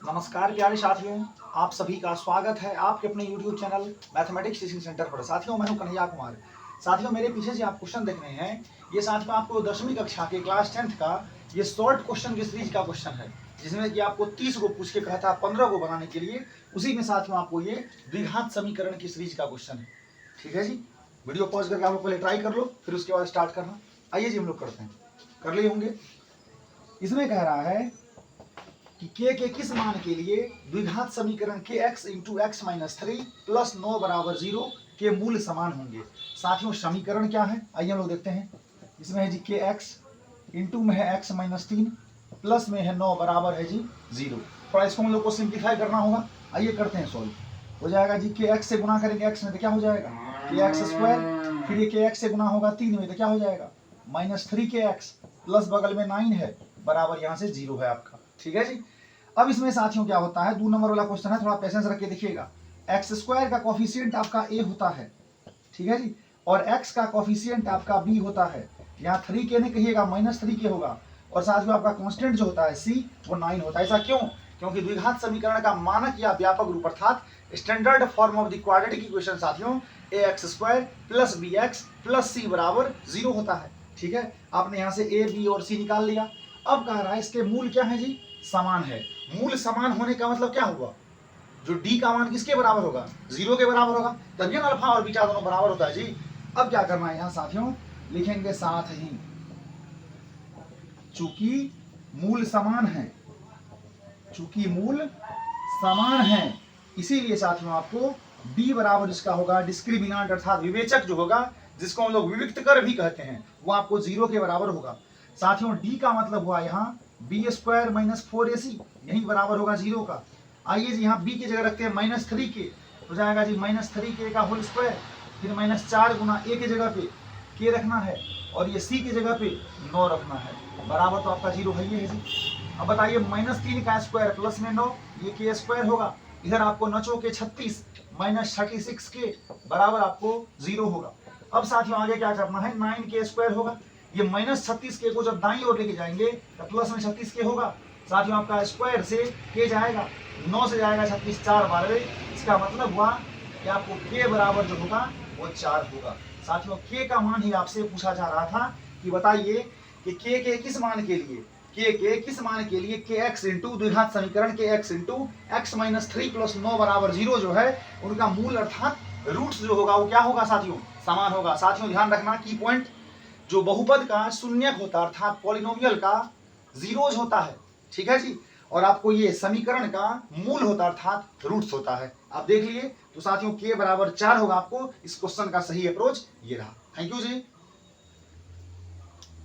नमस्कार प्यारे साथियों, आप सभी का स्वागत है आपके अपने YouTube channel mathematics teaching centre पर। साथियों मैं हूं कन्हैया कुमार। साथियों मेरे पीछे से आप क्वेश्चन देख रहे हैं, ये साथियों आपको 10वीं कक्षा के क्लास 10th का ये शॉर्ट क्वेश्चन की सीरीज का क्वेश्चन है, जिसमें कि आपको 30 को पूछ के कहा था 15 को बनाने के लिए। उसी में साथियों आपको ये द्विघात समीकरण की सीरीज का क्वेश्चन है। ठीक है जी, वीडियो पॉज करके आप लोग पहले ट्राई कर लो, फिर उसके बाद स्टार्ट करना। आइए जी हम लोग करते हैं, कर लिए होंगे। इसमें कह रहा है कि के किस मान के लिए द्विघात समीकरण के x into x minus 3 plus 9 बराबर 0 के मूल समान होंगे। साथियों समीकरण क्या है, आइए हम लोग देखते हैं। इसमें है जी के एक्स, इंटू में है x माइनस 3, प्लस में है 9 बराबर है जी 0। थोड़ा इसको हम लोग को सिंप्लीफाई करना होगा। आइए करते हैं सॉल्व। हो जाएगा जी के एक्स से गुना करेंगे x में तो क्या हो जाएगा के एक्स स्क्वायर, फिर ये के एक्स से गुना होगा 3 में तो क्या हो जाएगा -3 के एक्स, प्लस बगल में 9 है बराबर यहाँ से 0 है आपका। ठीक है जी। अब इसमें साथियों क्या होता है, 2 नंबर वाला क्वेश्चन है, थोड़ा पेशेंस रख के देखिएगा। एक्स स्क्वायर का कोफिशिएंट आपका a होता है, ठीक है जी, और x का कोफिशिएंट आपका b होता है। यहाँ 3 के नहीं कहिएगा, -3 के होगा। और साथ में आपका कांस्टेंट जो होता है c वो 9 होता है। ऐसा क्यों? क्योंकि द्विघात समीकरण का मानक या व्यापक रूप अर्थात standard form of the quadratic equation साथियों ax square plus bx plus c बराबर 0 होता है। ठीक है, आपने यहाँ से a b और c निकाल लिया। अब कह रहा है इसके मूल क्या है जी, समान है। मूल समान होने का मतलब क्या हुआ, जो d का मान किसके बराबर होगा 0 के बराबर होगा, तभी ना अल्फा और बीटा दोनों बराबर होता है जी। अब क्या करना है यहाँ साथियों, लिखेंगे साथ ही चूंकि मूल समान है, चूंकि मूल समान है इसीलिए साथियों आपको b बराबर इसका होगा डिस्क्रिमिनेंट अर्थात विवेचक जो होगा, जिसको हम लोग विविक्त कर भी कहते हैं, वो आपको 0 के बराबर होगा। साथियों d का मतलब हुआ यहाँ बी स्क्वायर माइनस 4ac, यही बराबर होगा 0 का। आइए जी यहाँ b की जगह रखते हैं -3 के, हो जाएगा जी -3 के का होल स्क्वायर, फिर -4 गुना a की जगह पे k रखना है और ये c की जगह पे 9 रखना है, बराबर तो आपका 0 है ही है जी। अब बताइए -3 का स्क्वायर प्लस में 9, ये के स्क्वायर होगा, इधर आपको नचो के 36 -36 के बराबर आपको 0 होगा। अब साथियों आगे क्या करना है, 9 के स्क्वायर होगा, ये -36 के को जब दाईं ओर लेके जाएंगे तो प्लस में 36 के होगा। साथियों आपका स्क्वायर से के जाएगा, 9 से जाएगा 36, 4 12, इसका मतलब हुआ कि आपको के बराबर जो होगा वो 4 होगा। साथियों के का मान ही आपसे पूछा जा रहा था कि बताइए कि के किस मान के लिए, के किस मान के लिए के एक्स इंटू द्विघात समीकरण के x into x minus 3 plus 9 बराबर 0 जो है उनका मूल अर्थात रूट्स जो होगा वो क्या होगा साथियों, समान होगा। साथियों ध्यान रखना की पॉइंट, जो बहुपद का शून्यक होता है अर्थात पॉलिनोमियल का जीरोज होता है, ठीक है जी, और आपको ये समीकरण का मूल होता है अर्थात रूट्स होता है। आप देख लिए तो साथियों के बराबर 4 होगा आपको। इस क्वेश्चन का सही अप्रोच ये रहा। Thank you ji.